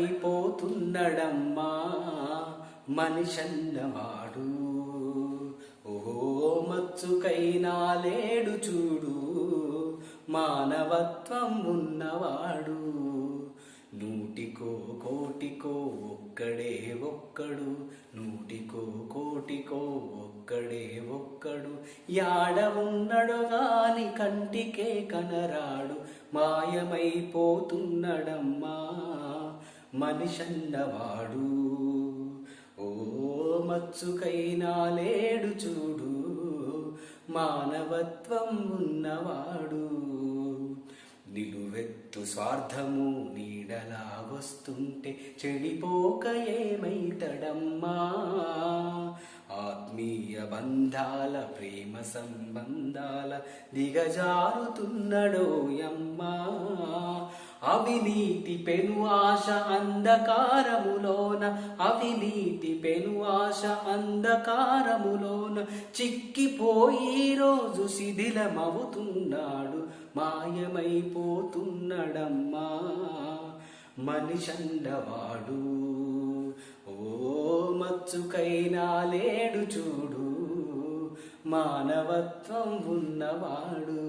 మాయమైపోతున్నడమ్మా మనిషన్నవాడు. ఓహో మచ్చుకైనా లేడు చూడు మానవత్వం ఉన్నవాడు. నూటికో కోటికో ఒక్కడే ఒక్కడు, నూటికో కోటికో ఒక్కడే ఒక్కడు. యాడ ఉన్నడు గాని కంటికే కనరాడు, మాయమైపోతున్నడమ్మా మనిషన్నవాడు. ఓ మచ్చుకైనా లేడు చూడు మానవత్వం ఉన్నవాడు. నిలువెత్తు స్వార్థము నీడలా వస్తుంటే చెడిపోక ఏమైతడమ్మా. ఆత్మీయ బంధాల ప్రేమ సంబంధాల దిగజారుతున్నడోయమ్మా. అవినీతి పెను ఆశ అంధకారములోన, అవినీతి పెను ఆశ అంధకారములోన చిక్కిపోయి రోజు శిథిలమవుతున్నాడు, మాయమైపోతున్నడమ్మా మనిషన్నవాడు. ఓ మచ్చుకైనా లేడు చూడు మానవత్వం ఉన్నవాడు.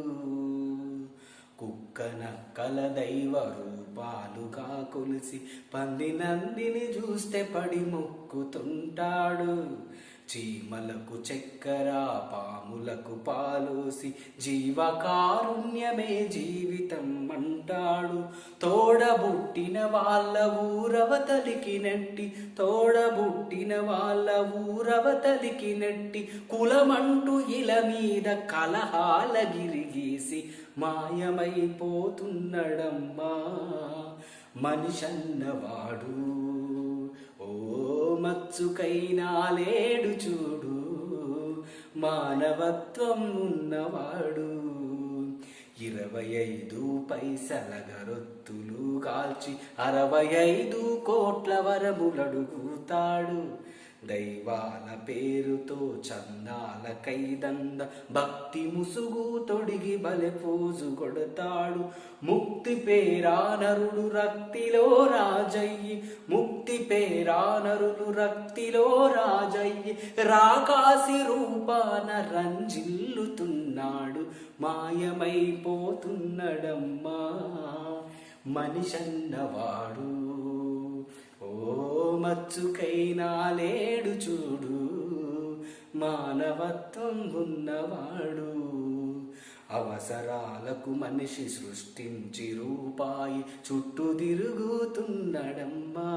కుక్కనక్కల దైవ రూపాలుగా కొలిసి పందినందిని చూస్తే పడి మొక్కుతుంటాడు. చీమలకు చక్కెర పాములకు పాలోసి జీవకారుణ్యమే జీవితం అంటాడు. తోడబుట్టిన వాళ్ళ ఊరవతలికి నెట్టి, తోడబుట్టిన వాళ్ళ ఊరవతలికి నెట్టి కులమంటూ ఇల మీద కలహాల గిరిగీసి మాయమైపోతున్నడమ్మా మనిషన్నవాడు. ఓ మచ్చుకైనా లేడు చూడు మానవత్వం ఉన్నవాడు. 25 పైసల గరొత్తులు కాల్చి 65 కోట్ల వరములడుగుతాడు. దైవాల పేరుతో చందాల కైదంద భక్తి ముసుగు తొడిగి బలె పోజు కొడతాడు. ముక్తి పేరానరుడు రక్తిలో రాజయ్యి, ముక్తి పేరానరుడు రక్తిలో రాజయ్యి రాకాసి రూపాన రంజిల్లుతున్నాడు, మాయమైపోతున్నడమ్మా మనిషన్నవాడు. ఓ మచ్చుకైనా లేడు చూడు మానవత్వం ఉన్నవాడు. అవసరాలకు మనిషి సృష్టించి రూపాయి చుట్టూ తిరుగుతున్నడమ్మా.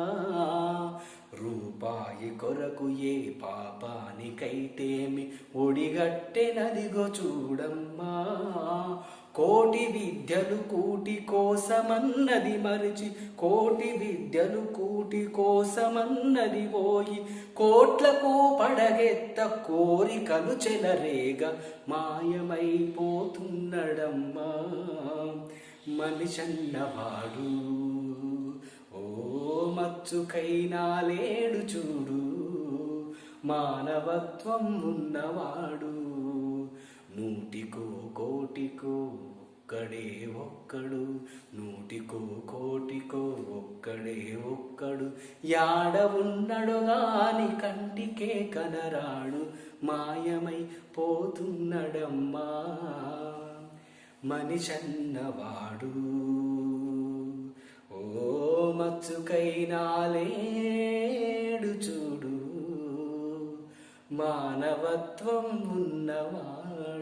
రూపాయి కొరకు ఏ పాపానికైతేమి ఒడిగట్టెనదిగో చూడమ్మా. కోటి విద్యలు కూటి కోసమన్నది మరిచి, కోటి విద్యలు కూటి కోసమన్నది పోయి కోట్లకు పడగెత్త కోరికలు చెలరేగ మాయమైపోతున్నడమ్మా మనిషన్నవాడు. ఓ మచ్చుకైనా లేడు చూడు మానవత్వం ఉన్నవాడు. నూటికో కోటికో ఒక్కడే ఒక్కడు, నూటికో కోటికో ఒక్కడే ఒక్కడు. యాడ ఉన్నడు గాని కంటికే కనరాడు, మాయమైపోతున్నడమ్మా మనిషన్నవాడు. ఓ మచ్చుకైనా లేడు చూడు మానవత్వం ఉన్నవాడు.